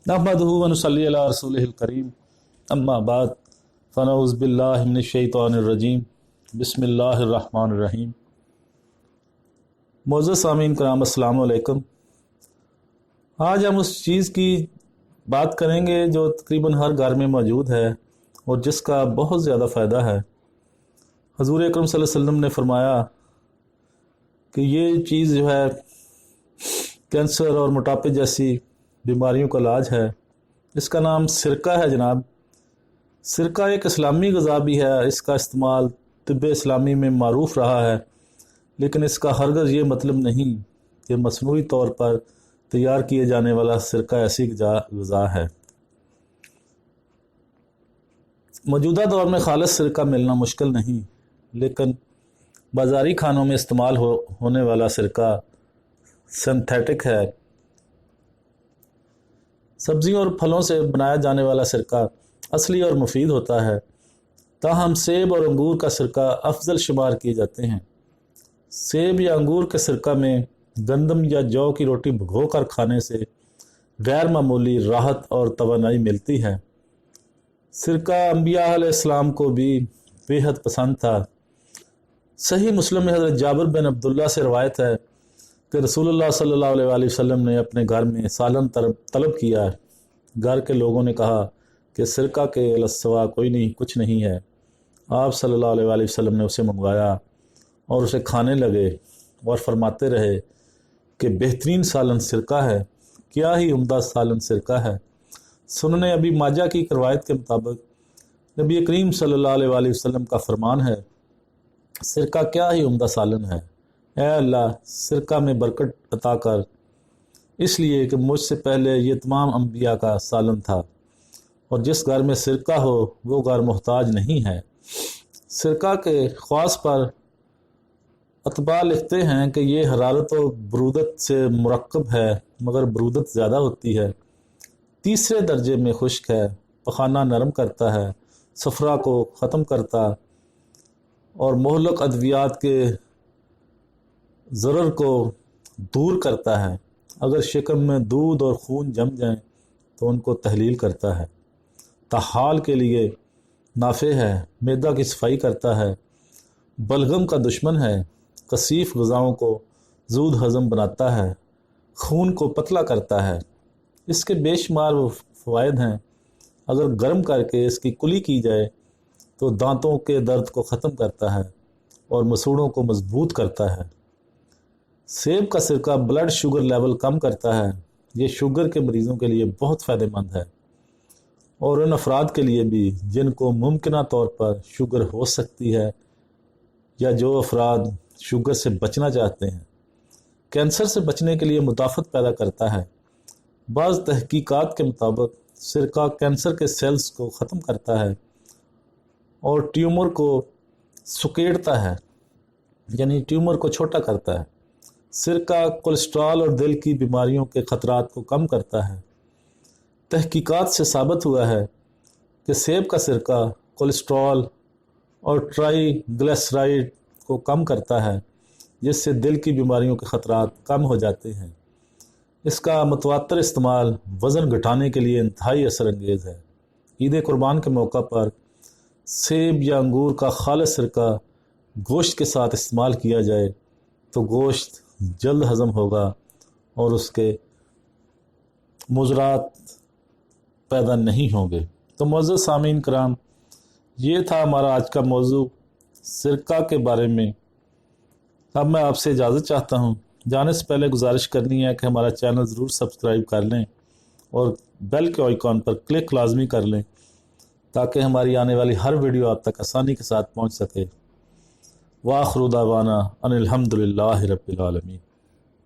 नहमदुहु व नुसल्ली अला रसूलिहिल करीम अम्मा बाद फ़नऊज़ु बिल्लाहि मिनश शैतानिर रजीम बिस्मिल्लाहिर रहमानिर रहीम। मोअज़्ज़ज़ सामीन कराम अस्सलामु अलैकुम। आज हम उस चीज़ की बात करेंगे जो तकरीबन हर घर में मौजूद है और जिसका बहुत ज़्यादा फ़ायदा है। हज़ूर अकरम सल्लल्लाहु अलैहि वसल्लम ने फरमाया कि ये चीज़ जो है कैंसर और मोटापे जैसी बीमारियों का इलाज है। इसका नाम सिरका है जनाब। सिरका एक इस्लामी ग़ज़ा भी है। इसका इस्तेमाल तिब्ब इस्लामी में मारूफ़ रहा है, लेकिन इसका हरगिज़ ये मतलब नहीं कि मसनूई तौर पर तैयार किए जाने वाला सिरका ऐसी ग़ज़ा है। मौजूदा दौर में खालिस सिरका मिलना मुश्किल नहीं, लेकिन बाज़ारी खानों में इस्तेमाल होने वाला सिरका सिंथेटिक है। सब्जियों और फलों से बनाया जाने वाला सिरका असली और मुफीद होता है। ताहम सेब और अंगूर का सिरका अफजल शुमार किए जाते हैं। सेब या अंगूर के सिरका में गंदम या जौ की रोटी भिगो कर खाने से गैर मामूली राहत और तवानाई मिलती है। सिरका अंबिया अलैहिस्सलाम को भी बेहद पसंद था। सही मुस्लिम में हज़रत जाबिर बिन अब्दुल्ला से रवायत है कि रसूलुल्लाह सल्लल्लाहु अलैहि वसल्लम ने अपने घर में सालन तलब किया। घर के लोगों ने कहा कि सिरका के अलावा कुछ नहीं है। आप सल्लल्लाहु अलैहि वसल्लम ने उसे मंगवाया और उसे खाने लगे और फरमाते रहे कि बेहतरीन सालन सिरका है, क्या ही उम्दा सालन सिरका है। सुनने अभी माजा की रवायत के मुताबिक नबी करीम सल्लल्लाहु अलैहि वसल्लम का फरमान है, सिरका क्या ही उम्दा सालन है। ऐ अल्लाह, सिरका में बरकत अता कर, इसलिए कि मुझसे पहले ये तमाम अंबिया का सालन था और जिस घर में सिरका हो वो घर मोहताज नहीं है। सिरका के ख़वास पर अतबा लिखते हैं कि ये हरारत और बरूदत से मुरक्कब है, मगर बरूदत ज़्यादा होती है। तीसरे दर्जे में खुश्क है, पखाना नरम करता है, सफ़रा को ख़त्म करता और मोहलक अद्वियात के ज़रर को दूर करता है। अगर शिकम में दूध और खून जम जाएं तो उनको तहलील करता है। तहाल के लिए नाफ़े है, मैदा की सफाई करता है, बलगम का दुश्मन है, कसीफ ग़िज़ाओं को ज़ूद हज़म बनाता है, खून को पतला करता है। इसके बेशुमार फ़वाइद हैं। अगर गर्म करके इसकी कुली की जाए तो दांतों के दर्द को ख़त्म करता है और मसूड़ों को मजबूत करता है। सेब का सिरका ब्लड शुगर लेवल कम करता है। ये शुगर के मरीज़ों के लिए बहुत फ़ायदेमंद है और उन अफराद के लिए भी जिनको मुमकिना तौर पर शुगर हो सकती है या जो अफराद शुगर से बचना चाहते हैं। कैंसर से बचने के लिए मुदाफ़त पैदा करता है। बाज़ तहकीकात के मुताबिक सिरका कैंसर के सेल्स को ख़त्म करता है और ट्यूमर को सुकेड़ता है, यानी ट्यूमर को छोटा करता है। सिरका कोलेस्ट्रॉल और दिल की बीमारियों के ख़तरात को कम करता है। तहकीकात से साबित हुआ है कि सेब का सिरका कोलेस्ट्रॉल और ट्राइग्लिसराइड को कम करता है, जिससे दिल की बीमारियों के ख़तरात कम हो जाते हैं। इसका मुतवातर इस्तेमाल वज़न घटाने के लिए इंतहाई असर अंगेज़ है। ईद कुर्बान के मौका पर सेब या अंगूर का खालिस सिरका गोश्त के साथ इस्तेमाल किया जाए तो गोश्त जल्द हज़म होगा और उसके मुज़रात पैदा नहीं होंगे। तो मुअज़्ज़ज़ सामीन कराम, ये था हमारा आज का मौजू सिरका के बारे में। अब मैं आपसे इजाज़त चाहता हूँ। जाने से पहले गुजारिश करनी है कि हमारा चैनल ज़रूर सब्सक्राइब कर लें और बेल के आइकॉन पर क्लिक लाजमी कर लें ताकि हमारी आने वाली हर वीडियो आप तक आसानी के साथ पहुँच सके। व आखिरु दावाना अनिल हम्दुलिल्लाहि रब्बिल आलमीन।